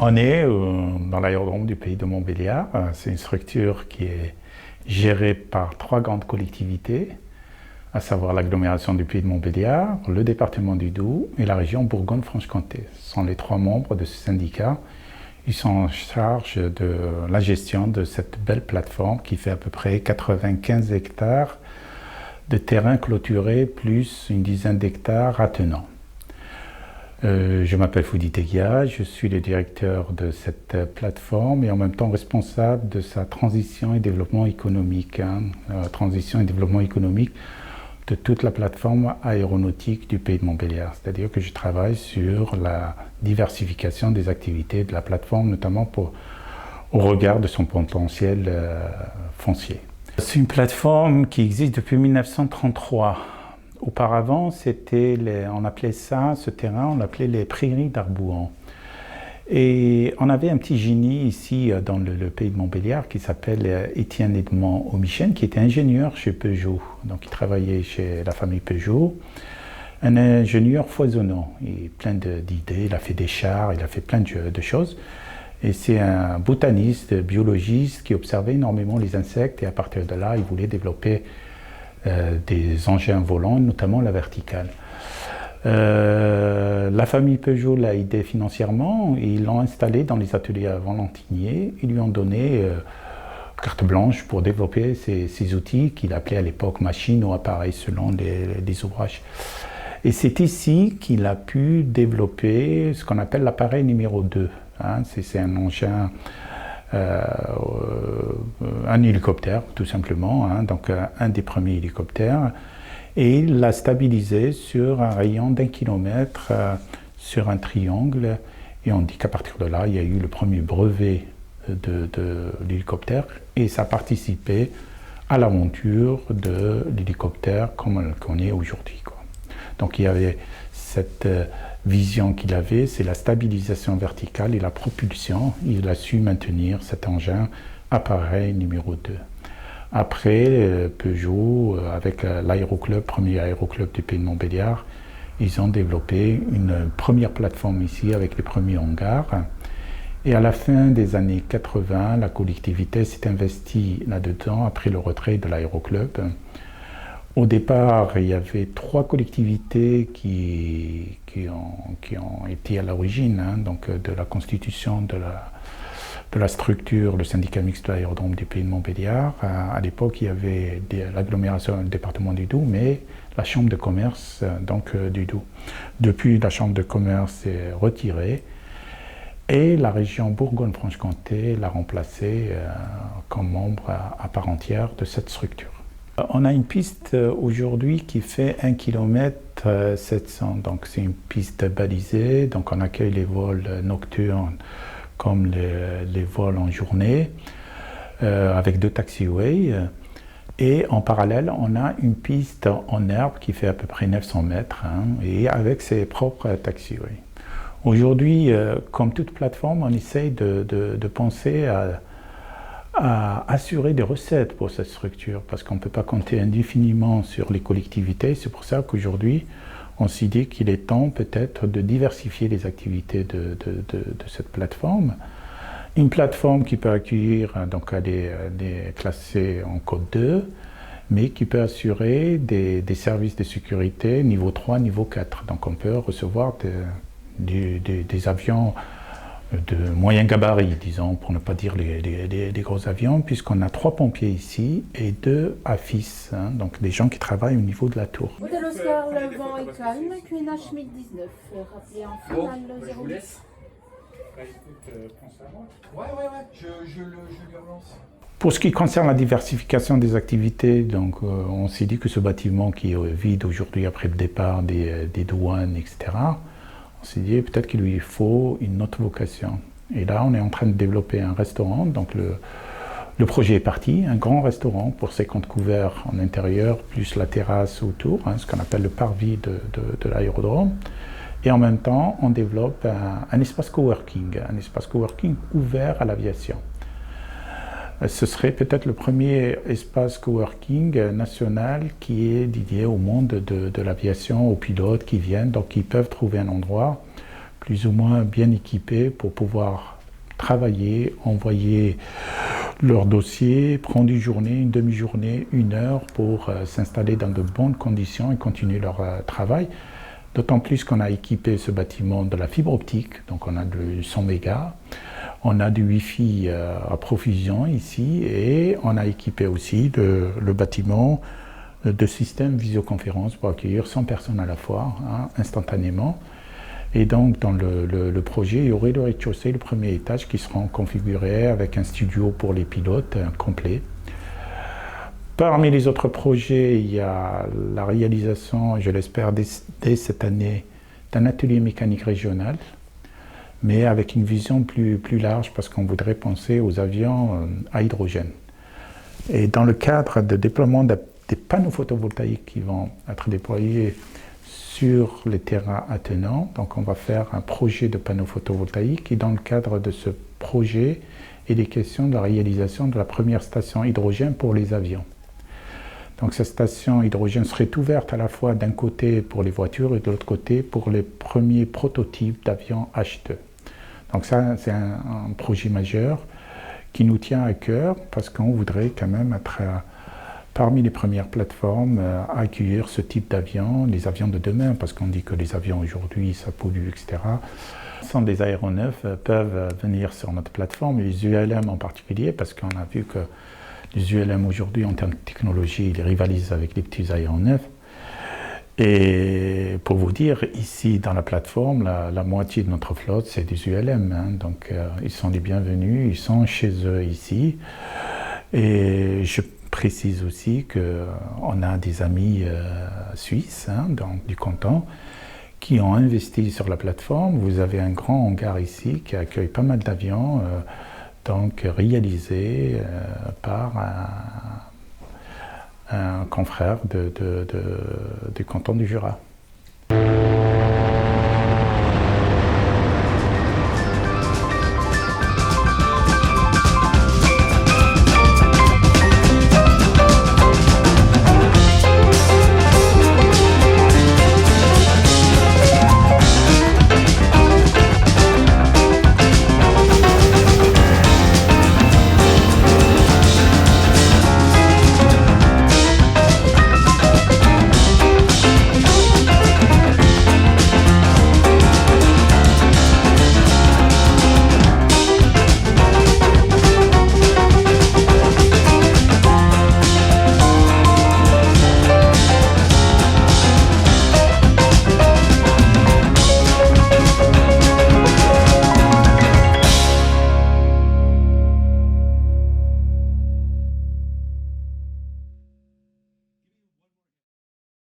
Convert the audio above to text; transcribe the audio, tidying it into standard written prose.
On est dans l'aérodrome du pays de Montbéliard. C'est une structure qui est gérée par 3 grandes collectivités, à savoir l'agglomération du pays de Montbéliard, le département du Doubs et la région Bourgogne-Franche-Comté. Ce sont les 3 membres de ce syndicat. Ils sont en charge de la gestion de cette belle plateforme qui fait à peu près 95 hectares de terrain clôturé plus une dizaine d'hectares attenants. Je m'appelle Foudi Tegia, je suis le directeur de cette plateforme et en même temps responsable de sa transition et développement économique. Transition et développement économique de toute la plateforme aéronautique du pays de Montbéliard. C'est-à-dire que je travaille sur la diversification des activités de la plateforme, notamment au regard de son potentiel foncier. C'est une plateforme qui existe depuis 1933. Auparavant, on appelait ça, ce terrain, on l'appelait les prairies d'Arbouan. Et on avait un petit génie ici dans le pays de Montbéliard qui s'appelle Étienne Edmond Aumichen, qui était ingénieur chez Peugeot. Donc il travaillait chez la famille Peugeot. Un ingénieur foisonnant, il est plein d'idées, il a fait des chars, il a fait plein de choses. Et c'est un botaniste, biologiste qui observait énormément les insectes et à partir de là, il voulait développer des engins volants, notamment la verticale. La famille Peugeot l'a aidé financièrement et ils l'ont installé dans les ateliers à Valentinier. Ils lui ont donné carte blanche pour développer ces outils qu'il appelait à l'époque machines ou appareils selon les ouvrages. Et c'est ici qu'il a pu développer ce qu'on appelle l'appareil numéro 2. C'est un engin, un hélicoptère tout simplement, donc un des premiers hélicoptères. Et il l'a stabilisé sur un rayon d'1 kilomètre sur un triangle. Et on dit qu'à partir de là, il y a eu le premier brevet de l'hélicoptère et ça a participé à l'aventure de l'hélicoptère comme on le connaît aujourd'hui. Donc il y avait cette vision qu'il avait, c'est la stabilisation verticale et la propulsion. Il a su maintenir cet engin appareil numéro 2. Après, Peugeot, avec l'aéroclub, premier aéroclub du pays de Montbéliard, ils ont développé une première plateforme ici avec les premiers hangars. Et à la fin des années 80, la collectivité s'est investie là-dedans après le retrait de l'aéroclub. Au départ, il y avait 3 collectivités qui ont été à l'origine donc de la constitution de la structure, le syndicat mixte de l'aérodrome du pays de Montbéliard. À l'époque, il y avait l'agglomération du département du Doubs, mais la chambre de commerce du Doubs. Depuis, la chambre de commerce est retirée et la région Bourgogne-Franche-Comté l'a remplacée comme membre à part entière de cette structure. On a une piste aujourd'hui qui fait 1 km 700, donc c'est une piste balisée, donc on accueille les vols nocturnes comme les vols en journée, avec 2 taxiways. Et en parallèle, on a une piste en herbe qui fait à peu près 900 mètres, et avec ses propres taxiways. Aujourd'hui, comme toute plateforme, on essaye de penser à assurer des recettes pour cette structure, parce qu'on ne peut pas compter indéfiniment sur les collectivités. C'est pour ça qu'aujourd'hui, on s'est dit qu'il est temps peut-être de diversifier les activités de cette plateforme Une plateforme qui peut accueillir, donc elle est classée en code 2, mais qui peut assurer des services de sécurité niveau 3, niveau 4. Donc on peut recevoir des avions de moyen gabarit, disons, pour ne pas dire les gros avions, puisqu'on a 3 pompiers ici et 2 AFIS, hein, donc des gens qui travaillent au niveau de la tour. Hôtel Oscar, le vent est calme, QNH 1019, rappelez en finale 08. Ouais, je lui relance. Pour ce qui concerne la diversification des activités, donc, on s'est dit que ce bâtiment qui est vide aujourd'hui après le départ des douanes, etc., on s'est dit peut-être qu'il lui faut une autre vocation. Et là, on est en train de développer un restaurant. Donc le projet est parti, un grand restaurant pour 50 couverts en intérieur, plus la terrasse autour, hein, ce qu'on appelle le parvis de l'aérodrome. Et en même temps, on développe un espace coworking ouvert à l'aviation. Ce serait peut-être le premier espace coworking national qui est dédié au monde de l'aviation, aux pilotes qui viennent, donc ils peuvent trouver un endroit plus ou moins bien équipé pour pouvoir travailler, envoyer leur dossier, prendre une journée, une demi-journée, 1 heure pour s'installer dans de bonnes conditions et continuer leur travail. D'autant plus qu'on a équipé ce bâtiment de la fibre optique, donc on a du 100 mégas. On a du Wi-Fi à profusion ici et on a équipé aussi le bâtiment de système visioconférence pour accueillir 100 personnes à la fois, hein, instantanément. Et donc dans le projet, il y aurait le rez-de-chaussée, le premier étage qui seront configurés avec un studio pour les pilotes complet. Parmi les autres projets, il y a la réalisation, je l'espère dès cette année, d'un atelier mécanique régional, mais avec une vision plus large parce qu'on voudrait penser aux avions à hydrogène. Et dans le cadre de déploiement des panneaux photovoltaïques qui vont être déployés sur les terrains attenants, donc on va faire un projet de panneaux photovoltaïques et dans le cadre de ce projet, il est question de la réalisation de la première station hydrogène pour les avions. Donc cette station hydrogène serait ouverte à la fois d'un côté pour les voitures et de l'autre côté pour les premiers prototypes d'avions H2. Donc ça, c'est un projet majeur qui nous tient à cœur parce qu'on voudrait quand même être parmi les premières plateformes à accueillir ce type d'avions, les avions de demain, parce qu'on dit que les avions aujourd'hui, ça pollue, etc. Sans des aéronefs peuvent venir sur notre plateforme, les ULM en particulier, parce qu'on a vu que les ULM aujourd'hui, en termes de technologie, ils rivalisent avec les petits aéronefs. Et pour vous dire, ici dans la plateforme, la moitié de notre flotte, c'est des ULM. Hein, donc ils sont les bienvenus, ils sont chez eux ici. Et je précise aussi qu'on a des amis suisses, hein, donc, du canton, qui ont investi sur la plateforme. Vous avez un grand hangar ici qui accueille pas mal d'avions, donc réalisé par un confrère du canton du Jura.